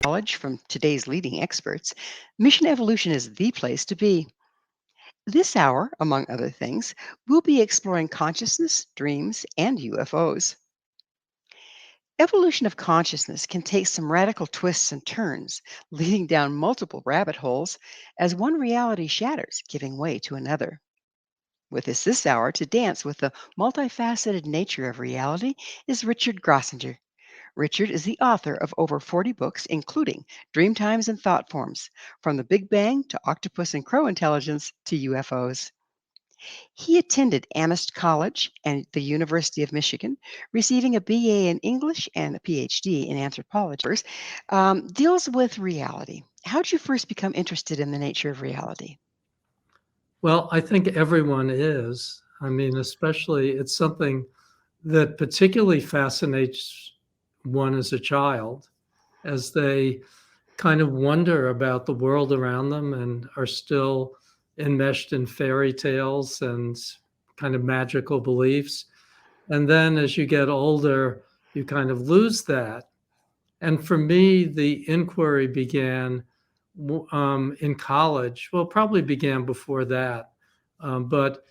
Knowledge from today's leading experts, Mission Evolution is the place to be. This hour, among other things, we'll be exploring consciousness, dreams, and UFOs. Evolution of consciousness can take some radical twists and turns, leading down multiple rabbit holes as one reality shatters, giving way to another. With us this hour to dance with the multifaceted nature of reality is Richard Grossinger. Richard is the author of over 40 books, including Dreamtimes and Thought Forms, From the Big Bang to Octopus and Crow Intelligence to UFOs. He attended Amherst College and the University of Michigan, receiving a BA in English and a PhD in anthropology. Deals with reality. How did you first become interested in the nature of reality? Well, I think everyone is. I mean, especially it's something that particularly fascinates one as a child as they kind of wonder about the world around them and are still enmeshed in fairy tales and kind of magical beliefs. And then as you get older, you kind of lose that. And for me, the inquiry began in college. Well, probably began before that. But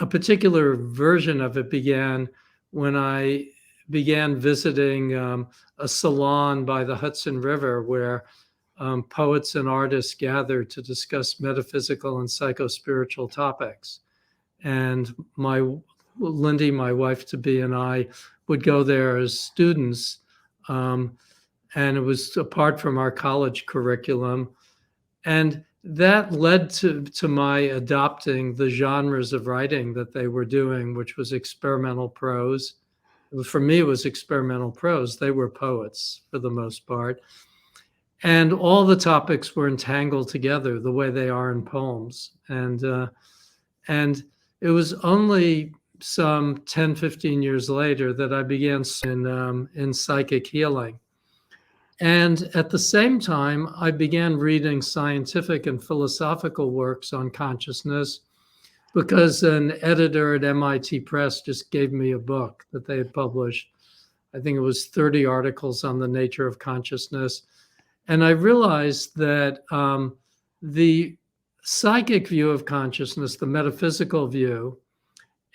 a particular version of it began when I began visiting a salon by the Hudson River where poets and artists gathered to discuss metaphysical and psychospiritual topics. And Lindy, my wife to be, and I would go there as students. And it was apart from our college curriculum. And that led to my adopting the genres of writing that they were doing, which was experimental prose. For me, it was experimental prose. They were poets for the most part. And all the topics were entangled together the way they are in poems. And it was only some 10, 15 years later that I began in psychic healing. And at the same time, I began reading scientific and philosophical works on consciousness because an editor at MIT Press just gave me a book that they had published. I think it was 30 articles on the nature of consciousness. And I realized that the psychic view of consciousness, the metaphysical view,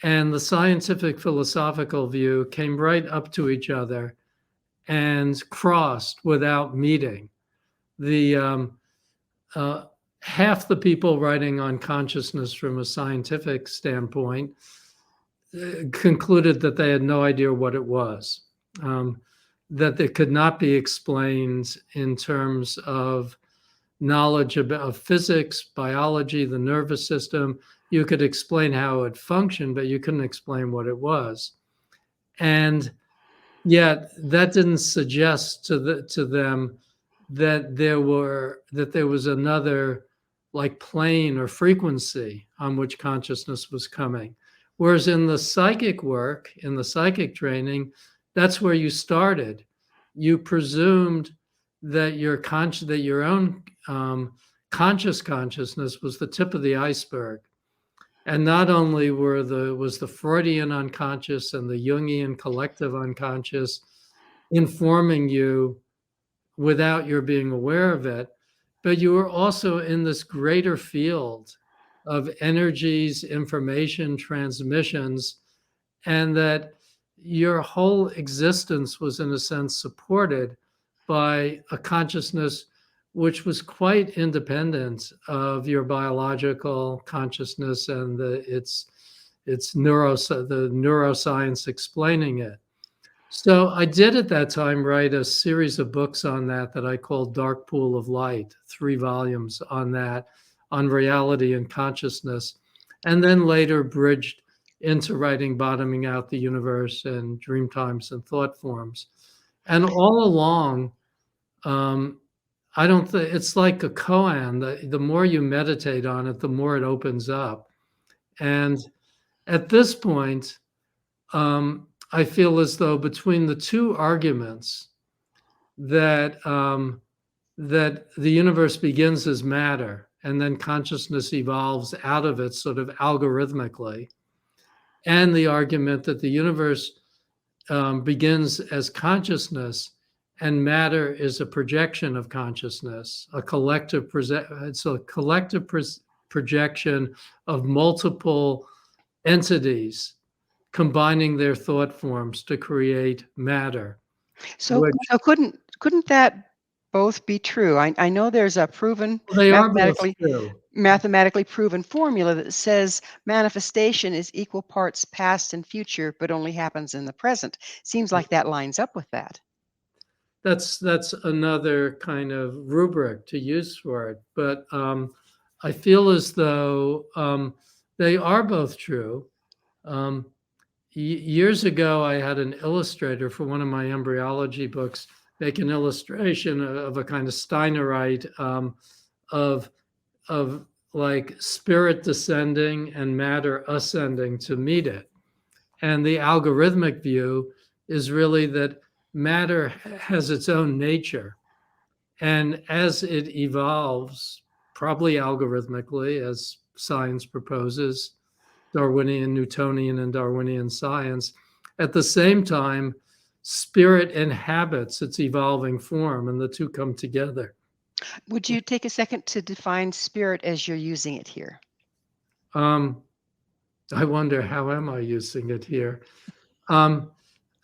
and the scientific philosophical view came right up to each other and crossed without meeting. The half the people writing on consciousness from a scientific standpoint concluded that they had no idea what it was, that it could not be explained in terms of knowledge about physics, biology, the nervous system. You could explain how it functioned, but you couldn't explain what it was. And yet that didn't suggest to them that there was another like plane or frequency on which consciousness was coming. Whereas in the psychic work, in the psychic training, that's where you started. You presumed that your own conscious consciousness was the tip of the iceberg. And not only was the Freudian unconscious and the Jungian collective unconscious informing you without your being aware of it, but you were also in this greater field of energies, information, transmissions, and that your whole existence was, in a sense, supported by a consciousness which was quite independent of your biological consciousness and the neuroscience explaining it. So I did at that time write a series of books on that I called Dark Pool of Light, 3 volumes on that, on reality and consciousness, and then later bridged into writing Bottoming Out the Universe and Dreamtimes and Thought Forms. And all along, I don't think it's like a koan. The more you meditate on it, the more it opens up. And at this point, I feel as though between the two arguments that that the universe begins as matter and then consciousness evolves out of it sort of algorithmically, and the argument that the universe begins as consciousness and matter is a projection of consciousness, it's a collective projection of multiple entities combining their thought forms to create matter, So which so couldn't that both be true? I know there's a proven they are both mathematically true. mathematically proven formula that says manifestation is equal parts past and future, but only happens in the present. Seems like that lines up with that. That's another kind of rubric to use for it. But I feel as though they are both true. Um, Years ago, I had an illustrator for one of my embryology books make an illustration of a kind of Steinerite of of like spirit descending and matter ascending to meet it. And the algorithmic view is really that matter has its own nature. And as it evolves, probably algorithmically, as science proposes, Darwinian, Newtonian, and Darwinian science, at the same time, spirit inhabits its evolving form, and the two come together. Would you take a second to define spirit as you're using it here? Um, I wonder how am I using it here? Um,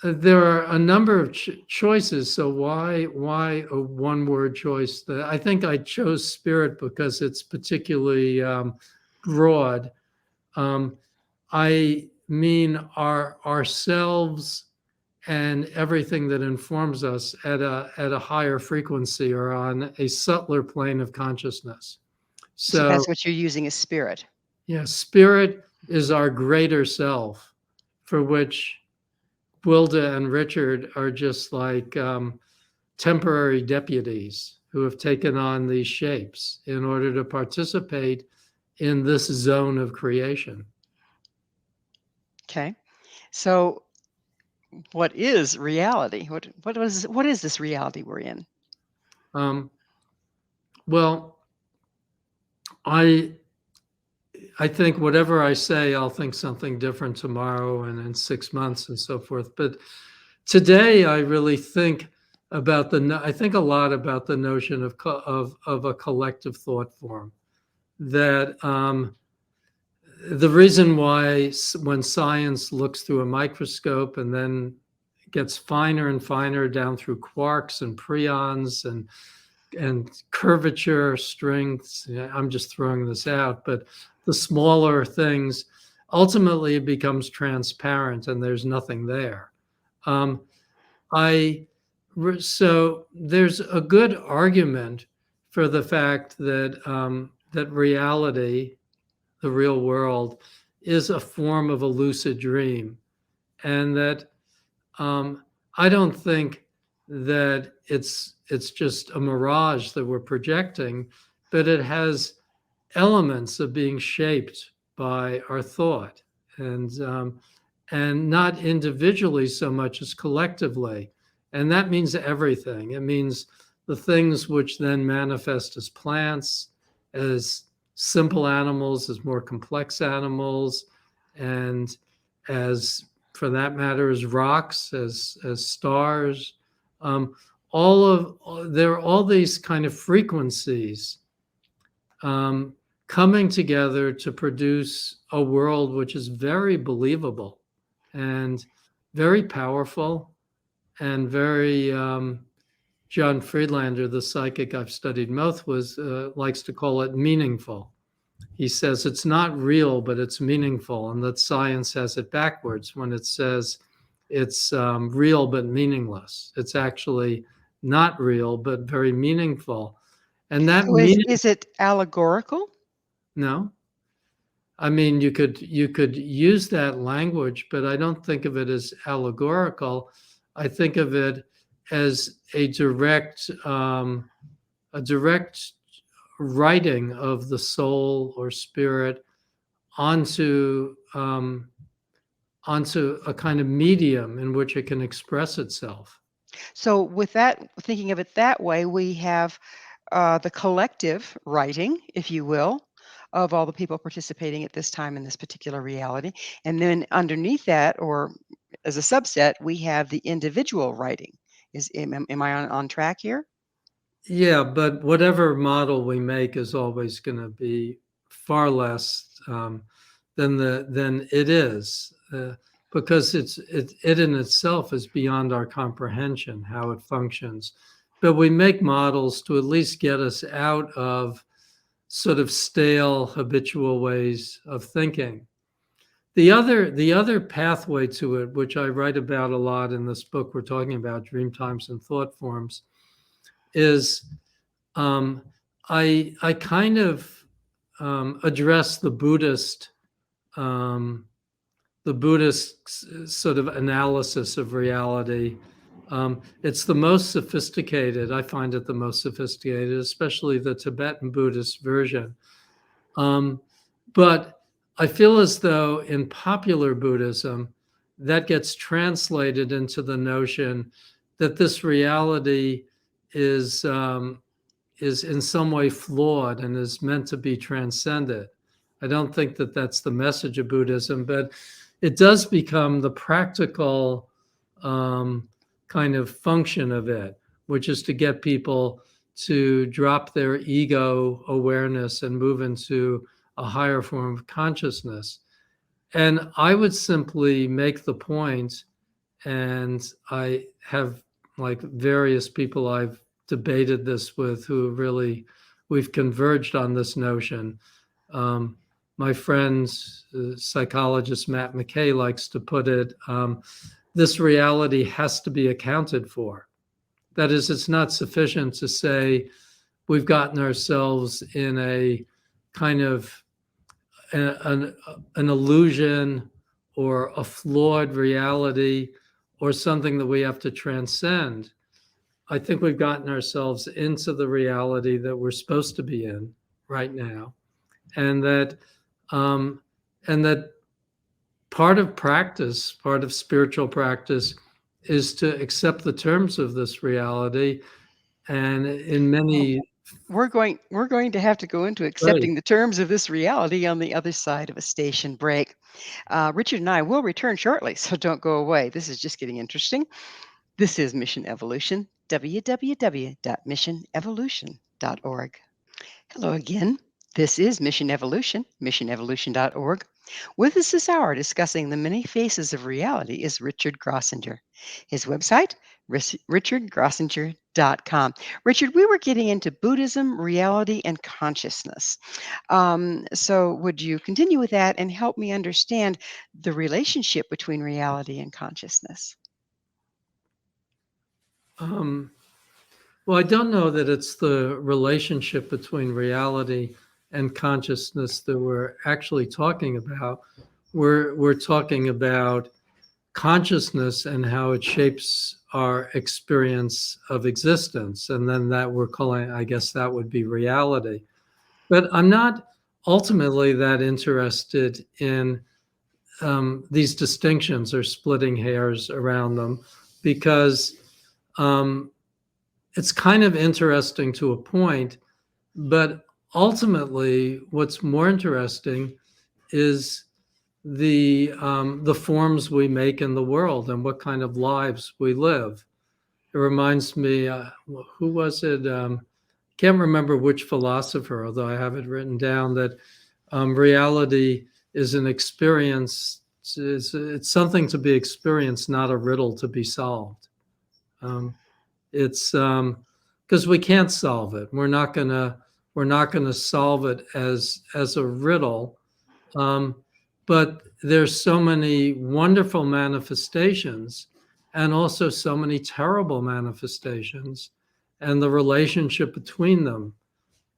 there are a number of choices. So why a one word choice? I think I chose spirit because it's particularly broad. Um, I mean ourselves and everything that informs us at a higher frequency or on a subtler plane of consciousness. So So that's what you're using as spirit. yeah, spirit is our greater self, for which Gwilda and Richard are just like temporary deputies who have taken on these shapes in order to participate in this zone of creation. Okay. So what is reality? What is this reality we're in? Um, well, I I think whatever I say, I'll think something different tomorrow and in 6 months and so forth. But today, I really think I think a lot about the notion of a collective thought form. That the reason why when science looks through a microscope and then gets finer and finer down through quarks and prions and curvature strengths. I'm just throwing this out, but the smaller things, ultimately it becomes transparent and there's nothing there. Um, I so there's a good argument for the fact that reality, the real world, is a form of a lucid dream, and that um, I don't think that it's just a mirage that we're projecting, but it has elements of being shaped by our thought, and not individually so much as collectively. And that means everything. It means the things which then manifest as plants, as simple animals, as more complex animals, and as, for that matter, as rocks, as stars. Um, there are all these kind of frequencies um, coming together to produce a world which is very believable and very powerful and very John Friedlander, the psychic I've studied most, likes to call it meaningful. He says it's not real, but it's meaningful, and that science has it backwards when it says it's real but meaningless. It's actually not real but very meaningful, and that So meaning. is it allegorical? No, I mean you could use that language, but I don't think of it as allegorical. I think of it as a direct writing of the soul or spirit onto onto a kind of medium in which it can express itself. So with that, thinking of it that way, we have the collective writing, if you will, of all the people participating at this time in this particular reality. And then underneath that, or as a subset, we have the individual writing. Am I on track here? Yeah, but whatever model we make is always going to be far less than it is, because it in itself is beyond our comprehension how it functions. But we make models to at least get us out of sort of stale, habitual ways of thinking. The other pathway to it, which I write about a lot in this book we're talking about, Dream Times and Thought Forms, is um, I kind of address um, the Buddhist sort of analysis of reality. It's the most sophisticated. I find it the most sophisticated, especially the Tibetan Buddhist version. Um, but I feel as though in popular Buddhism, that gets translated into the notion that this reality is is in some way flawed and is meant to be transcended. I don't think that that's the message of Buddhism, but it does become the practical um, kind of function of it, which is to get people to drop their ego awareness and move into a higher form of consciousness. And I would simply make the point, and I have like various people I've debated this with who really we've converged on this notion. Um, my friend, psychologist Matt McKay, likes to put it: this reality has to be accounted for. That is, it's not sufficient to say we've gotten ourselves in a kind of an, an illusion or a flawed reality or something that we have to transcend. I think we've gotten ourselves into the reality that we're supposed to be in right now, and that um, and that part of practice, part of spiritual practice, is to accept the terms of this reality. And in Oh, many, we're going to have to go into right. accepting the terms of this reality on the other side of a station break. Richard and I will return shortly, so don't go away. This is just getting interesting. This is Mission Evolution, www.missionevolution.org. Hello again. This is Mission Evolution, missionevolution.org. With us this hour discussing the many faces of reality is Richard Grossinger. His website, richardgrossinger.com. Richard, we were getting into Buddhism, reality, and consciousness. So, would you continue with that and help me understand the relationship between reality and consciousness? Um, well, I don't know that it's the relationship between reality and consciousness that we're actually talking about. We're talking about consciousness and how it shapes our experience of existence, and then that we're calling, I guess, that would be reality. But I'm not ultimately that interested in these distinctions or splitting hairs around them, because um, it's kind of interesting to a point, but ultimately, what's more interesting is the forms we make in the world and what kind of lives we live. It reminds me, who was it? Can't remember which philosopher, although I have it written down, that reality is an experience. It's something to be experienced, not a riddle to be solved. Um, it's because we can't solve it. We're not gonna solve it as a riddle. Um, but there's so many wonderful manifestations and also so many terrible manifestations, and the relationship between them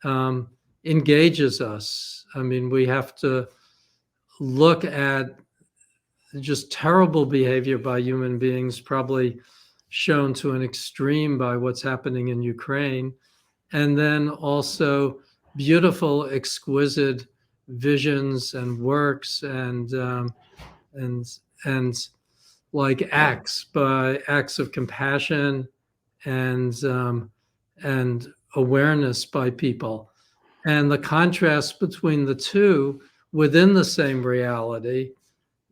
um, engages us. I mean, we have to look at just terrible behavior by human beings, probably shown to an extreme by what's happening in Ukraine, and then also beautiful, exquisite visions and works and and like acts of compassion and and awareness by people, and the contrast between the two within the same reality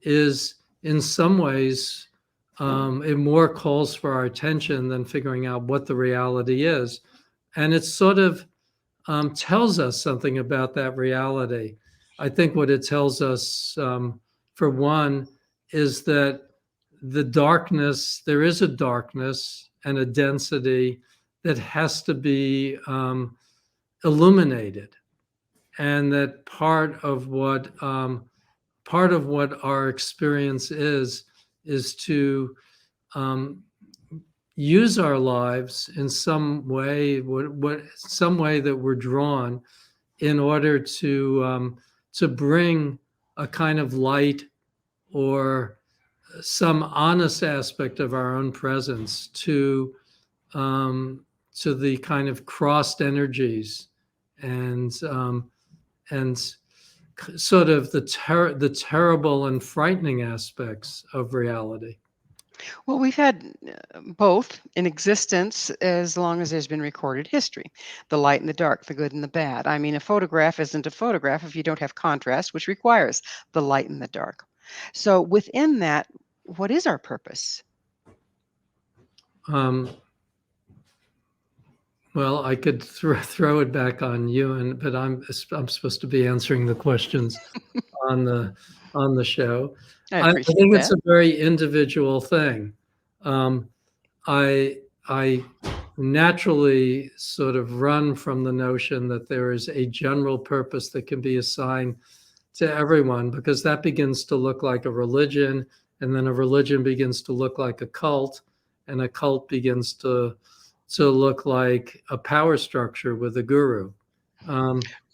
is in some ways it more calls for our attention than figuring out what the reality is. And it sort of tells us something about that reality. I think what it tells us, for one, is that there is a darkness and a density that has to be illuminated, and that part of what our experience is to um, use our lives in some way, some way that we're drawn, in order to bring a kind of light or some honest aspect of our own presence um, to the kind of crossed energies and sort of the terrible and frightening aspects of reality. Well, we've had both in existence as long as there's been recorded history, the light and the dark, the good and the bad. I mean, a photograph isn't a photograph if you don't have contrast, which requires the light and the dark. So, within that, what is our purpose? Um, well, I could throw it back on you, but I'm supposed to be answering the questions on the show. I I appreciate think it's that. a very individual thing. Um, I naturally sort of run from the notion that there is a general purpose that can be assigned to everyone, because that begins to look like a religion, and then a religion begins to look like a cult, and a cult begins to look like a power structure with a guru.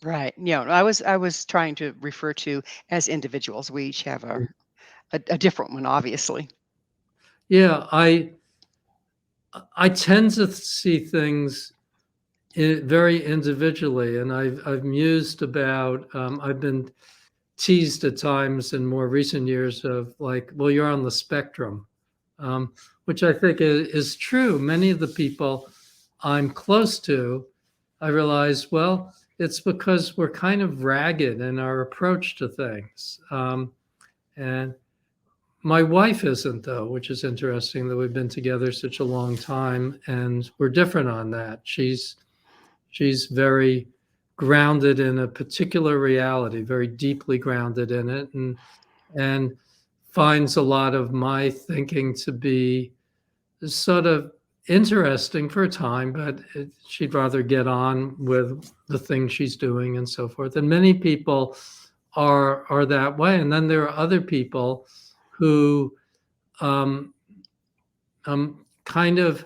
Right. Yeah, I was trying to refer to as individuals. We each have a different one, obviously. Yeah, I tend to see things very individually, and I've mused about. I've been teased at times in more recent years of like, well, you're on the spectrum, which I think is true. Many of the people I'm close to, I realize, well, it's because we're kind of ragged in our approach to things. And my wife isn't, though, which is interesting that we've been together such a long time and we're different on that. She's very grounded in a particular reality, very deeply grounded in it, and finds a lot of my thinking to be sort of interesting for a time, but she'd rather get on with the thing she's doing and so forth. And many people are that way. And then there are other people who um, kind of,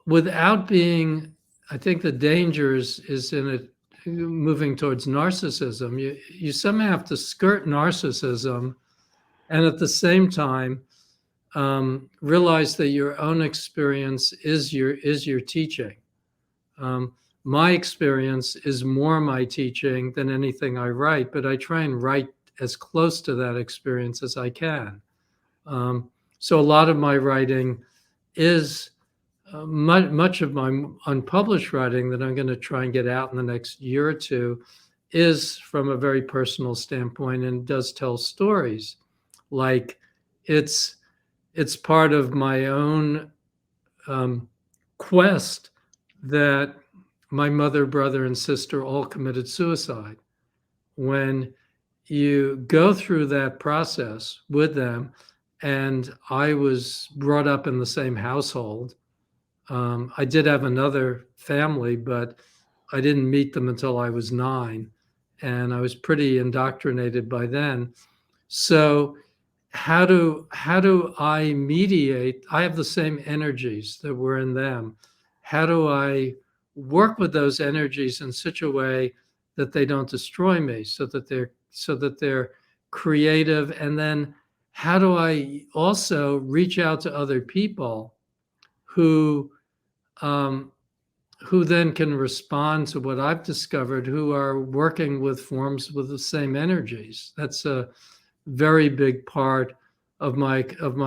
without being, I think the danger is in it moving towards narcissism. You somehow have to skirt narcissism, and at the same time realize that your own experience is your teaching. My experience is more my teaching than anything I write, but I try and write as close to that experience as I can. So a lot of my writing is much of my unpublished writing that I'm going to try and get out in the next year or two is from a very personal standpoint, and does tell stories. Like it's part of my own quest that my mother, brother, and sister all committed suicide. When you go through that process with them, and I was brought up in the same household. I did have another family, but I didn't meet them until I was 9, and I was pretty indoctrinated by then. So how do I mediate? I have the same energies that were in them. How do I work with those energies in such a way that they don't destroy me, so that they're creative? And then how do I also reach out to other people who um, who then can respond to what I've discovered, who are working with forms with the same energies? That's a very big part of my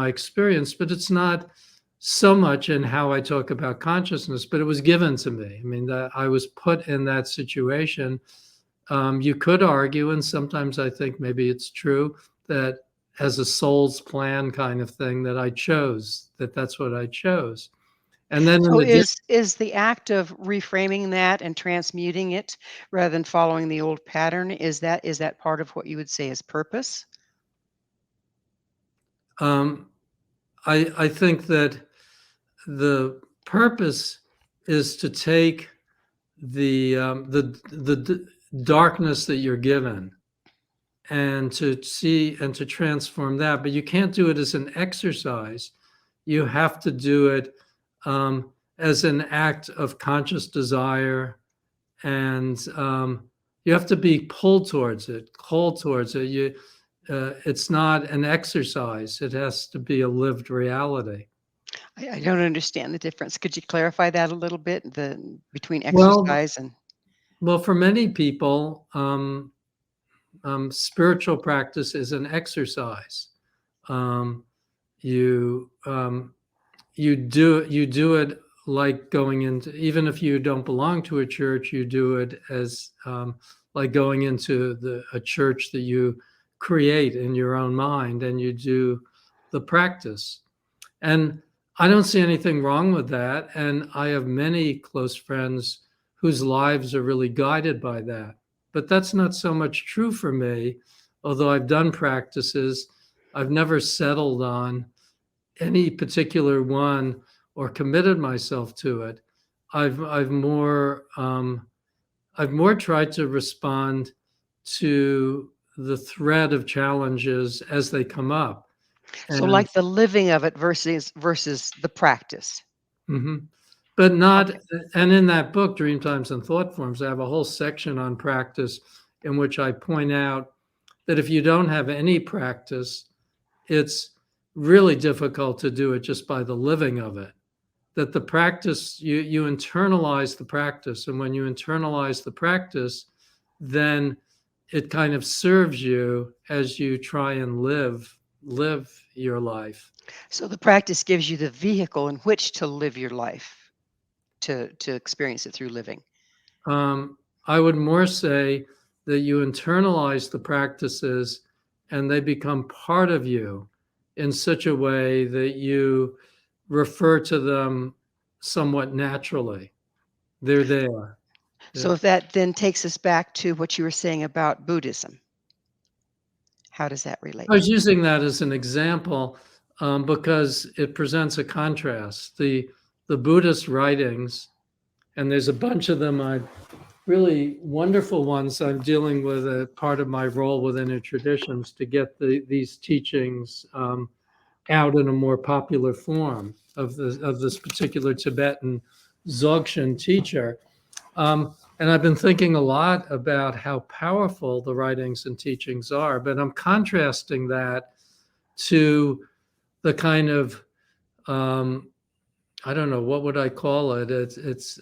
experience, but it's not so much in how I talk about consciousness, but it was given to me. I mean, that I was put in that situation. You could argue, and sometimes I think maybe it's true, that as a soul's plan kind of thing that I chose, that's what I chose. And then in So addition, is the act of reframing that and transmuting it rather than following the old pattern, is that part of what you would say is purpose? um, I think that the purpose is to take the darkness that you're given and to see and to transform that. But you can't do it as an exercise. You have to do it as an act of conscious desire, and you have to be pulled towards it, called towards it. It's not an exercise. It has to be a lived reality. I don't understand the difference. Could you clarify that a little bit, the between Well, exercise and well, for many people, spiritual practice is an exercise. Um, you you do it like going into, even if you don't belong to a church, you do it as like going into a church that you create in your own mind, and you do the practice. And I don't see anything wrong with that. And I have many close friends whose lives are really guided by that. But that's not so much true for me. Although I've done practices, I've never settled on any particular one or committed myself to it. I've more tried to respond to the thread of challenges as they come up. so And like the living of it versus the practice. mhm. But not, Okay. and in that book, Dreamtimes and Thought Forms, I have a whole section on practice in which I point out that if you don't have any practice, it's really difficult to do it just by the living of it. That the practice, you internalize the practice, and when you internalize the practice, then it kind of serves you as you try and live your life. So the practice gives you the vehicle in which to live your life, to experience it through living. Um, I would more say that you internalize the practices and they become part of you in such a way that you refer to them somewhat naturally. They're there. Yeah. So if that then takes us back to what you were saying about Buddhism, how does that relate? I was using that as an example because it presents a contrast. The Buddhist writings, and there's a bunch of them, really wonderful ones. I'm dealing with a part of my role within the traditions to get these teachings out in a more popular form of this particular Tibetan Dzogchen teacher. And I've been thinking a lot about how powerful the writings and teachings are, but I'm contrasting that to the kind of um, I don't know, what would I call it? It's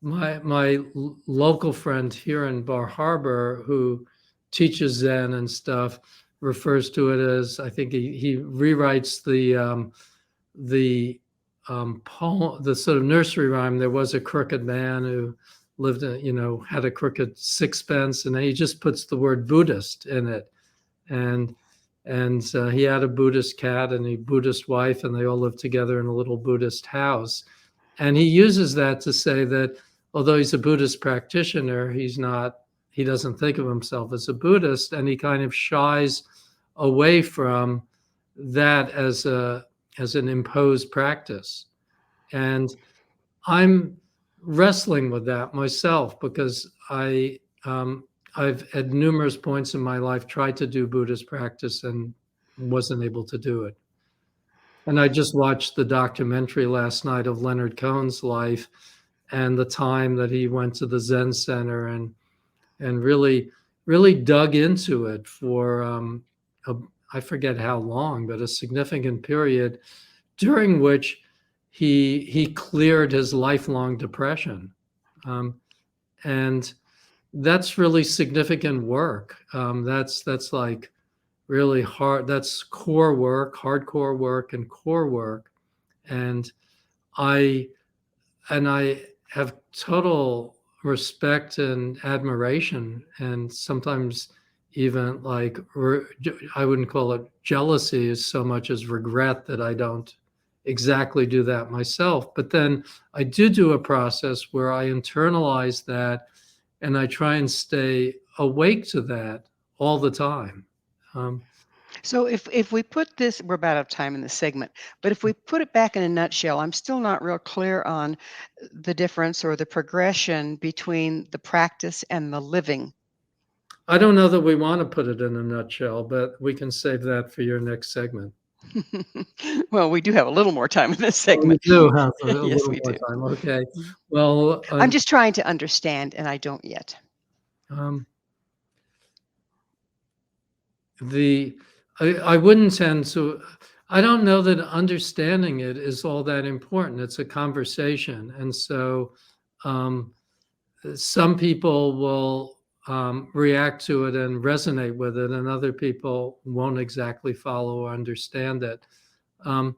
my local friend here in Bar Harbor who teaches Zen and stuff refers to it as, I think he rewrites the poem, the sort of nursery rhyme. There was a crooked man who lived in, had a crooked sixpence, and he just puts the word Buddhist in it. And he had a Buddhist cat and a Buddhist wife, and they all lived together in a little Buddhist house. And he uses that to say that although he's a Buddhist practitioner, he doesn't think of himself as a Buddhist, and he kind of shies away from that as an imposed practice. And I'm wrestling with that myself because I've at numerous points in my life tried to do Buddhist practice and wasn't able to do it. And I just watched the documentary last night of Leonard Cohen's life and the time that he went to the Zen Center and really dug into it for a, I forget how long, but a significant period during which he cleared his lifelong depression. Um, and that's really significant work. That's like really hard. That's core work, hardcore work, and core work. And I I have total respect and admiration, and sometimes even like I wouldn't call it jealousy as so much as regret that I don't exactly do that myself. But then I do a process where I internalize that and I try and stay awake to that all the time. Um, So if we put this, we're about out of time in this segment, but if we put it back in a nutshell, I'm still not real clear on the difference or the progression between the practice and the living. I don't know that we want to put it in a nutshell, but we can save that for your next segment. Well, we do have a little more time in this Oh, you segment. do have a Yes, little we more do. time. Okay. Mhm. Well, I'm just trying to understand, and I don't yet. um, the I wouldn't tend to. I don't know that understanding it is all that important. It's a conversation, and so um, some people will react to it and resonate with it, and other people won't exactly follow or understand it. Um,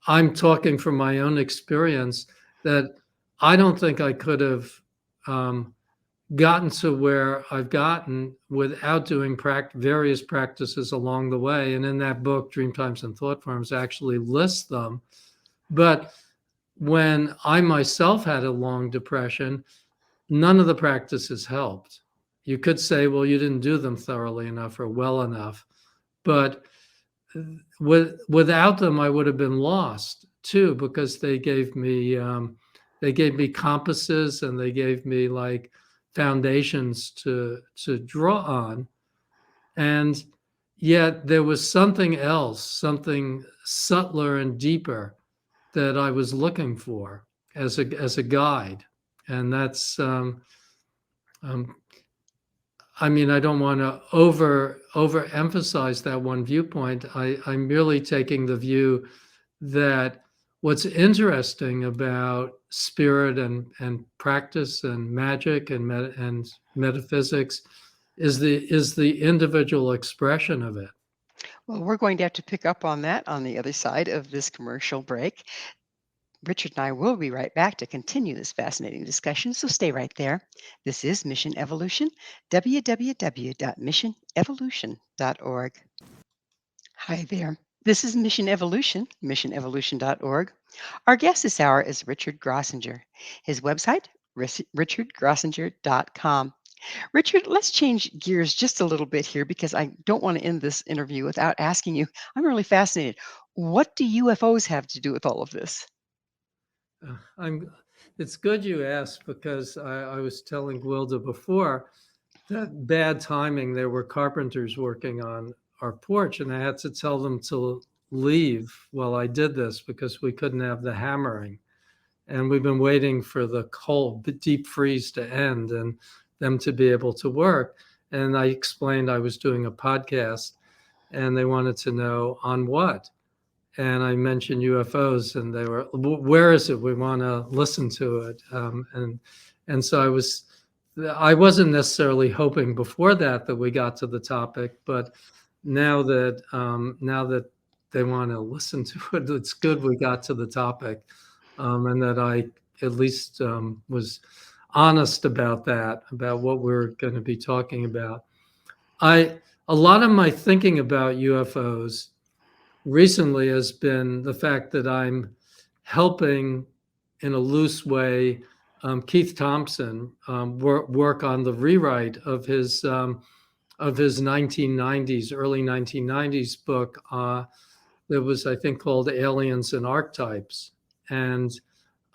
I'm talking from my own experience that I don't think I could have um, gotten to where I've gotten without doing various practices along the way. And in that book, Dreamtimes and Thought Forms, actually lists them. But when I myself had a long depression, none of the practices helped. You could say, well, you didn't do them thoroughly enough or well enough. But without them, I would have been lost too, because they gave me compasses and they gave me like foundations to draw on. And yet there was something else, something subtler and deeper that I was looking for as a guide. And that's um, I mean, I don't want to overemphasize that one viewpoint. I'm merely taking the view that what's interesting about spirit and practice and magic and metaphysics is the individual expression of it. Well, we're going to have to pick up on that on the other side of this commercial break. Richard and I will be right back to continue this fascinating discussion, so stay right there. This is Mission Evolution, www.missionevolution.org. Hi there. This is Mission Evolution, missionevolution.org. Our guest this hour is Richard Grossinger. His website, richardgrossinger.com. Richard, let's change gears just a little bit here because I don't want to end this interview without asking you. I'm really fascinated. What do UFOs have to do with all of this? I'm. It's good you asked because I was telling Gwilda before that bad timing. There were carpenters working on our porch, and I had to tell them to leave while I did this because we couldn't have the hammering. And we've been waiting for the cold, deep freeze to end and them to be able to work. And I explained I was doing a podcast, and they wanted to know on what. And I mentioned UFOs, and they were, "Where is it? We want to listen to it." And so I wasn't necessarily hoping before that we got to the topic, but now that they want to listen to it, it's good we got to the topic, and that I at least was honest about that, about what we're going to be talking about. A lot of my thinking about UFOs recently has been the fact that I'm helping in a loose way Keith Thompson work on the rewrite of his 1990s, early 1990s book that was, I think, called Aliens and Archetypes. And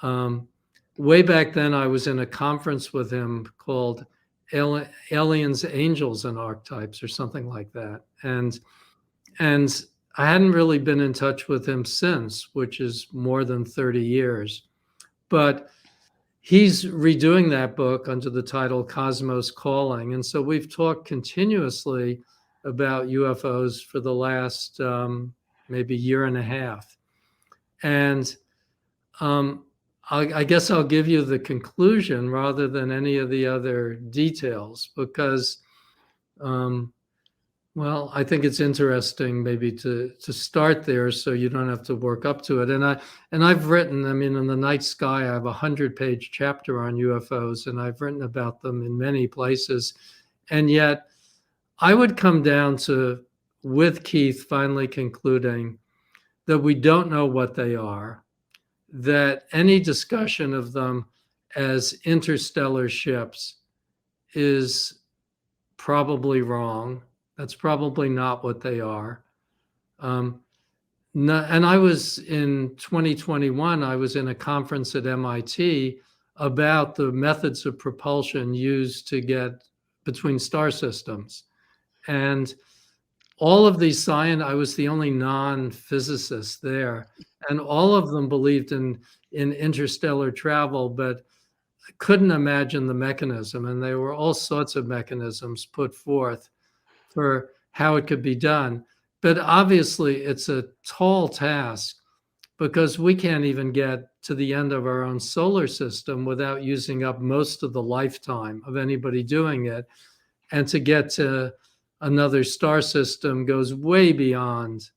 um, way back then, I was in a conference with him called Aliens, Angels, and Archetypes, or something like that. And I hadn't really been in touch with him since, which is more than 30 years. But he's redoing that book under the title Cosmos Calling. And so we've talked continuously about UFOs for the last maybe year and a half. And um, I guess I'll give you the conclusion rather than any of the other details because um, well, I think it's interesting maybe to start there so you don't have to work up to it. And I've written, I mean, in the Night Sky, I have a 100-page chapter on UFOs, and I've written about them in many places. And yet I would come down to, with Keith finally concluding that we don't know what they are, that any discussion of them as interstellar ships is probably wrong. That's probably not what they are. Um, no, and I was in 2021, I was in a conference at MIT about the methods of propulsion used to get between star systems. And all of these science, I was the only non-physicist there, and all of them believed in interstellar travel, but couldn't imagine the mechanism. And there were all sorts of mechanisms put forth for how it could be done. But obviously, it's a tall task because we can't even get to the end of our own solar system without using up most of the lifetime of anybody doing it. And to get to another star system goes way beyond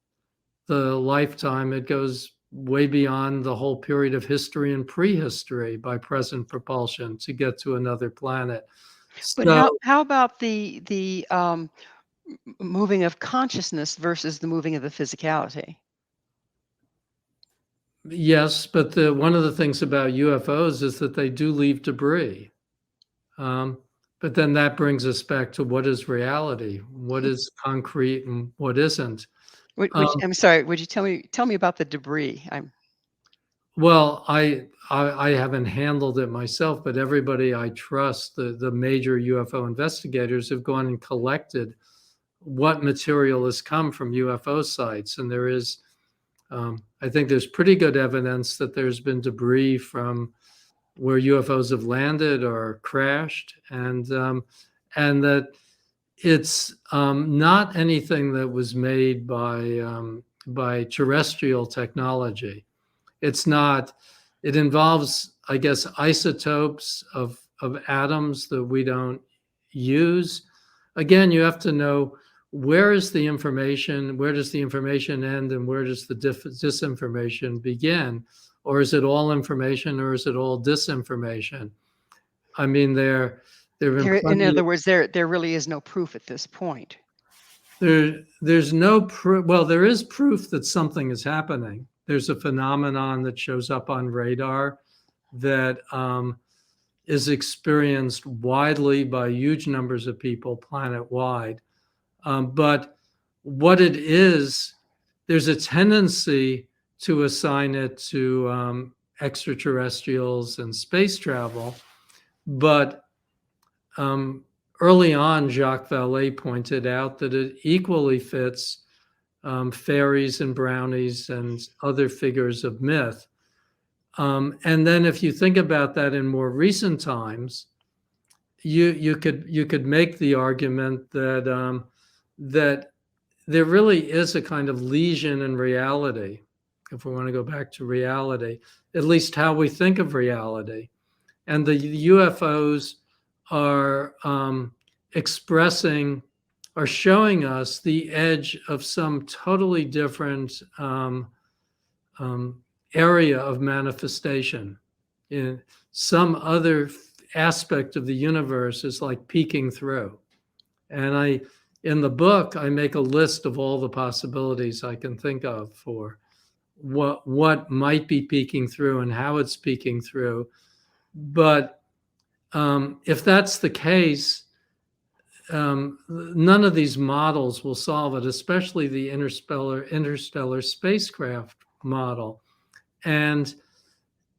the lifetime. It goes way beyond the whole period of history and prehistory by present propulsion to get to another planet. But So, how about moving of consciousness versus the moving of the physicality? yes, but one of the things about UFOs is that they do leave debris. Um, but then that brings us back to what is reality, what is concrete and what isn't. Would Um, I'm sorry, would you tell me about the debris? I'm well, I haven't handled it myself, but everybody I trust, the major UFO investigators, have gone and collected what material has come from UFO sites, and there is, I think, there's pretty good evidence that there's been debris from where UFOs have landed or crashed, and that it's not anything that was made by terrestrial technology. It's not. It involves, I guess, isotopes of atoms that we don't use. Again, you have to know where is the information, where does the information end, and where does the disinformation begin, or is it all information, or is it all disinformation? I mean, there have been in plenty. other words, there really is no proof at this point. There's no proof. Well, there is proof that something is happening. There's a phenomenon that shows up on radar that is experienced widely by huge numbers of people planet wide. But what it is, there's a tendency to assign it to extraterrestrials and space travel. But um, early on, Jacques Vallée pointed out that it equally fits fairies and brownies and other figures of myth. And then, if you think about that in more recent times, you could make the argument that that there really is a kind of lesion in reality, if we want to go back to reality, at least how we think of reality. And the UFOs are expressing, are showing us the edge of some totally different area of manifestation. In some other aspect of the universe is like peeking through. And in the book, I make a list of all the possibilities I can think of for what might be peeking through and how it's peeking through. But if that's the case, none of these models will solve it, especially the interstellar spacecraft model. And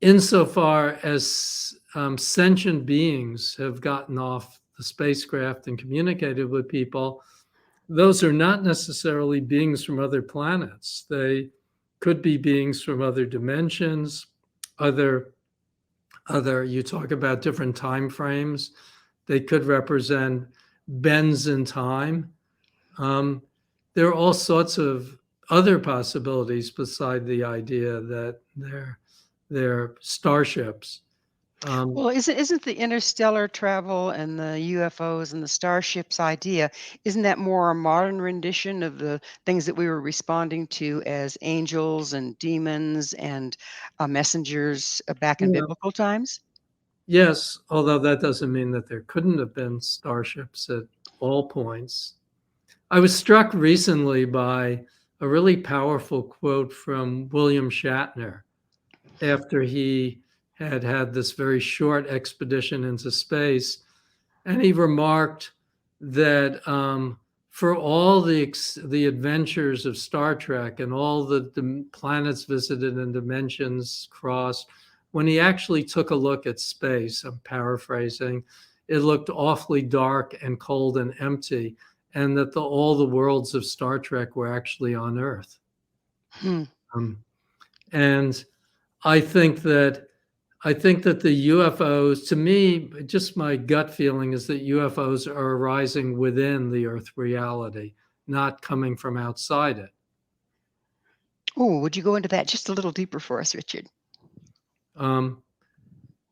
insofar as sentient beings have gotten off the spacecraft and communicated with people, those are not necessarily beings from other planets. They could be beings from other dimensions, other you talk about different time frames. They could represent bends in time. Um, there are all sorts of other possibilities beside the idea that they're starships. Um, Well, isn't the interstellar travel and the UFOs and the starships idea, isn't that more a modern rendition of the things that we were responding to as angels and demons and messengers back in yeah, biblical times? yes, although that doesn't mean that there couldn't have been starships at all points. I was struck recently by a really powerful quote from William Shatner after he had had this very short expedition into space. And he remarked that for all the adventures of Star Trek and all the planets visited and dimensions crossed, when he actually took a look at space, I'm paraphrasing, it looked awfully dark and cold and empty, and that all the worlds of Star Trek were actually on Earth. Hmm. And I think that the UFOs, to me, just my gut feeling is that UFOs are arising within the Earth reality, not coming from outside it. Oh, would you go into that just a little deeper for us, Richard?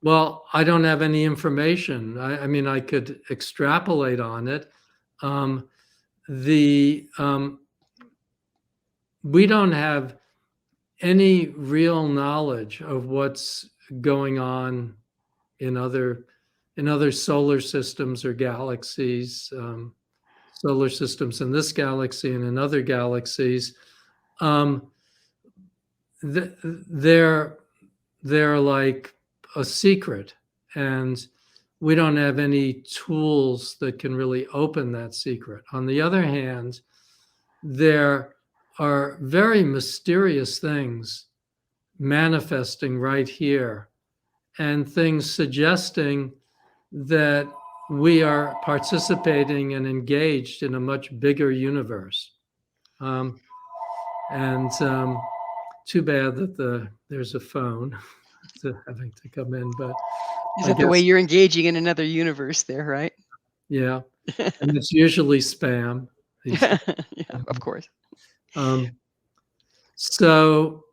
Well, I don't have any information. I mean, I could extrapolate on it. We don't have any real knowledge of what's going on in other solar systems or galaxies, solar systems in this galaxy and in other galaxies. They're like a secret, and we don't have any tools that can really open that secret. On the other hand, there are very mysterious things manifesting right here, and things suggesting that we are participating and engaged in a much bigger universe. And too bad that there's a phone having to come in, but Is I that the way guess, you're engaging in another universe there, right? yeah. And it's usually spam. Yeah, of course. So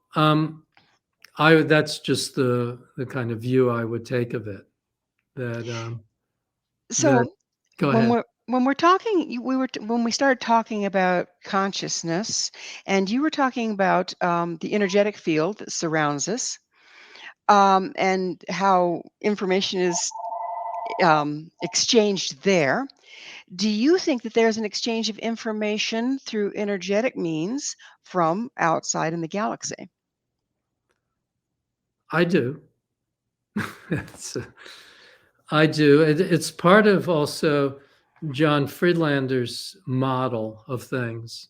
that's just the kind of view I would take of it. That So go when ahead. we're talking, when we started talking about consciousness, and you were talking about the energetic field that surrounds us, and how information is exchanged there. Do you think that there's an exchange of information through energetic means from outside in the galaxy? I do. I do. It's part of also John Friedlander's model of things.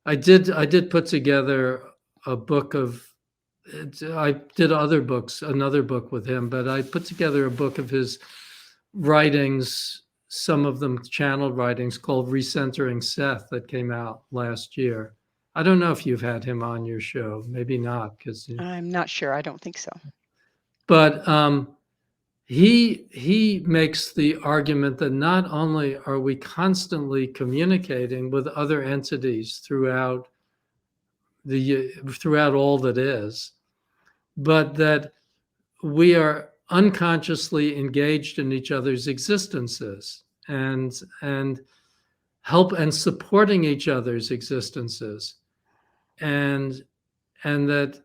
I did put together a book of. I did another book with him, but I put together a book of his writings, some of them channeled writings, called Recentering Seth, that came out last year. I don't know if you've had him on your show. Maybe not, because. I'm not sure. I don't think so. But he makes the argument that not only are we constantly communicating with other entities throughout all that is, but that we are unconsciously engaged in each other's existences and help and supporting each other's existences, and that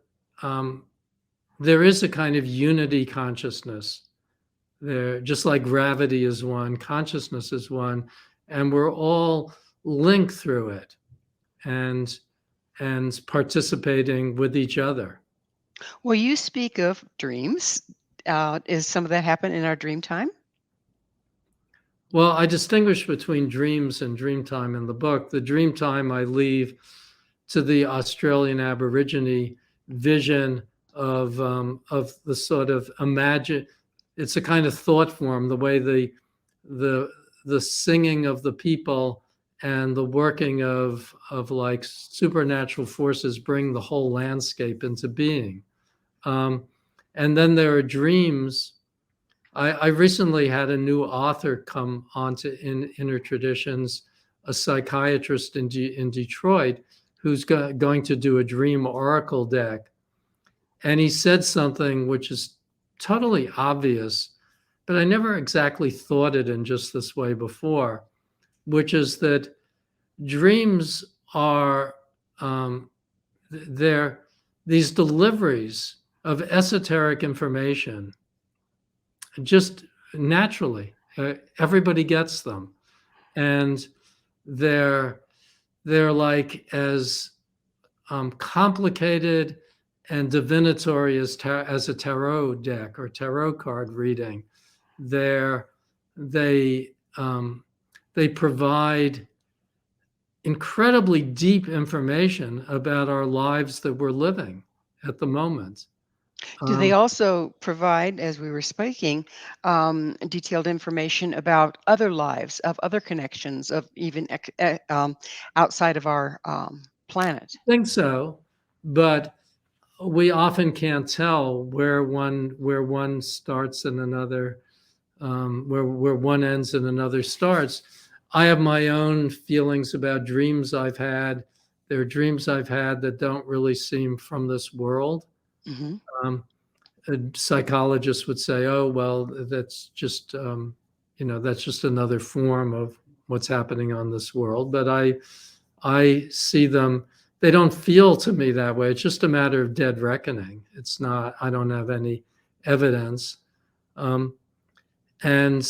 there is a kind of unity consciousness there, just like gravity is one, consciousness is one, and we're all linked through it and participating with each other. Well, you speak of dreams. Is some of that happen in our dream time? Well, I distinguish between dreams and dream time in the book. The dream time I leave to the Australian Aborigine vision of the sort of imagine. It's a kind of thought form, the way the singing of the people and the working of like supernatural forces bring the whole landscape into being. And then there are dreams. I recently had a new author come onto Inner Traditions, a psychiatrist in Detroit, who's going to do a dream oracle deck. And he said something which is totally obvious, but I never exactly thought it in just this way before, which is that dreams are they're these deliveries of esoteric information just naturally. Everybody gets them, and they're they're like as complicated and divinatory as a tarot deck or tarot card reading. They're, they um, they provide incredibly deep information about our lives that we're living at the moment. Do they Um, also provide, as we were speaking, detailed information about other lives, of other connections, of even outside of our planet? I think so, but we often can't tell where one starts and another where one ends and another starts. I have my own feelings about dreams I've had. There are dreams I've had that don't really seem from this world. Hmm. Um, a psychologist would say, "Oh, well, that's just that's just another form of what's happening on this world." But I see them. They don't feel to me that way. It's just a matter of dead reckoning. It's not. I don't have any evidence. Um, and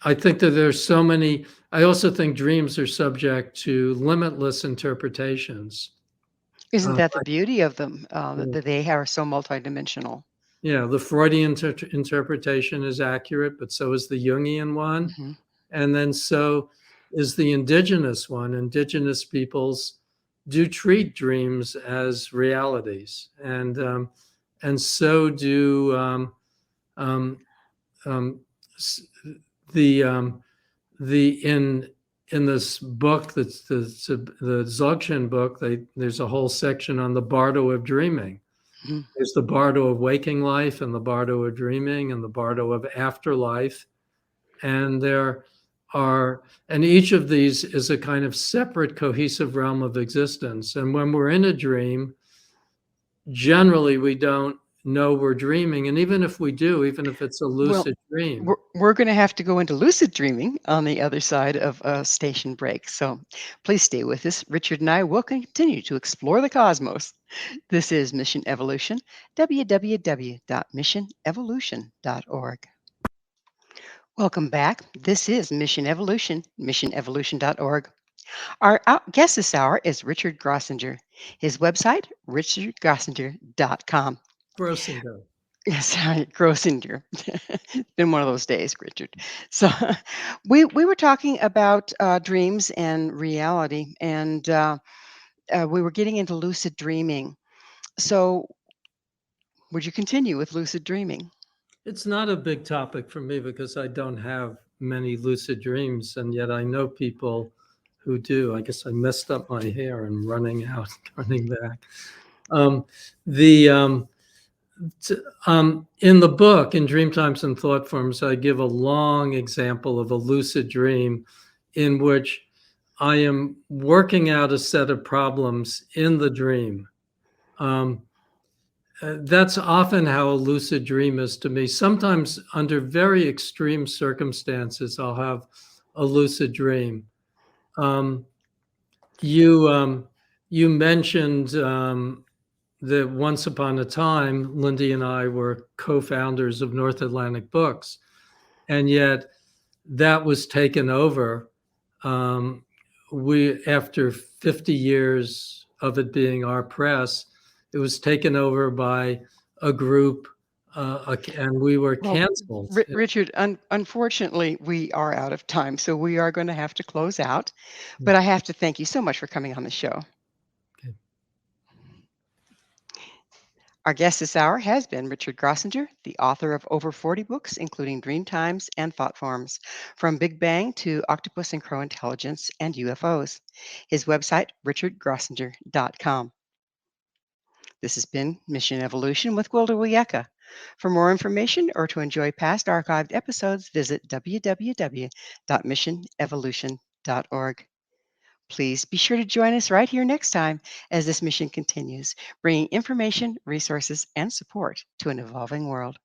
I think that there's so many. I also think dreams are subject to limitless interpretations. Isn't Uh, that the beauty of them, yeah, that they are so multidimensional? yeah, the Freudian interpretation is accurate, but so is the Jungian one, Hmm. and then so is the indigenous one. Indigenous peoples do treat dreams as realities, and so do um, um, the the in this book, that's the Dzogchen book. There's a whole section on the bardo of dreaming. Hmm. There's the bardo of waking life and the bardo of dreaming and the bardo of afterlife, and there are and each of these is a kind of separate cohesive realm of existence. And when we're in a dream, generally we don't know we're dreaming, and even if we do, even if it's a Well, lucid dream. we're going to have to go into lucid dreaming on the other side of a station break. So please stay with us. Richard and I will continue to explore the cosmos. This is Mission Evolution, www.missionevolution.org. Welcome back. This is Mission Evolution, missionevolution.org. Our guest this hour is Richard Grossinger. His website, richardgrossinger.com. Grossinger. Sorry, Grossinger. Been one of those days, Richard. So we were talking about dreams and reality, and we were getting into lucid dreaming. So would you continue with lucid dreaming? It's not a big topic for me because I don't have many lucid dreams, and yet I know people who do. I guess I messed up my hair and running out, running back. Um, the in the book, in Dreamtimes and Thought Forms, I give a long example of a lucid dream in which I am working out a set of problems in the dream. Um, that's often how a lucid dream is to me. Sometimes, under very extreme circumstances, I'll have a lucid dream. Um, you you mentioned that once upon a time, Lindy and I were co-founders of North Atlantic Books, and yet that was taken over. Um, we after 50 years of it being our press, it was taken over by a group, and we were Well, canceled. Richard, unfortunately, we are out of time, so we are going to have to close out. But I have to thank you so much for coming on the show. Our guest this hour has been Richard Grossinger, the author of over 40 books, including Dreamtimes and Thought Forms, From Big Bang to Octopus and Crow Intelligence and UFOs. His website, richardgrossinger.com. This has been Mission Evolution with Gwilda Wiyaka. For more information or to enjoy past archived episodes, visit www.missionevolution.org. Please be sure to join us right here next time as this mission continues, bringing information, resources, and support to an evolving world.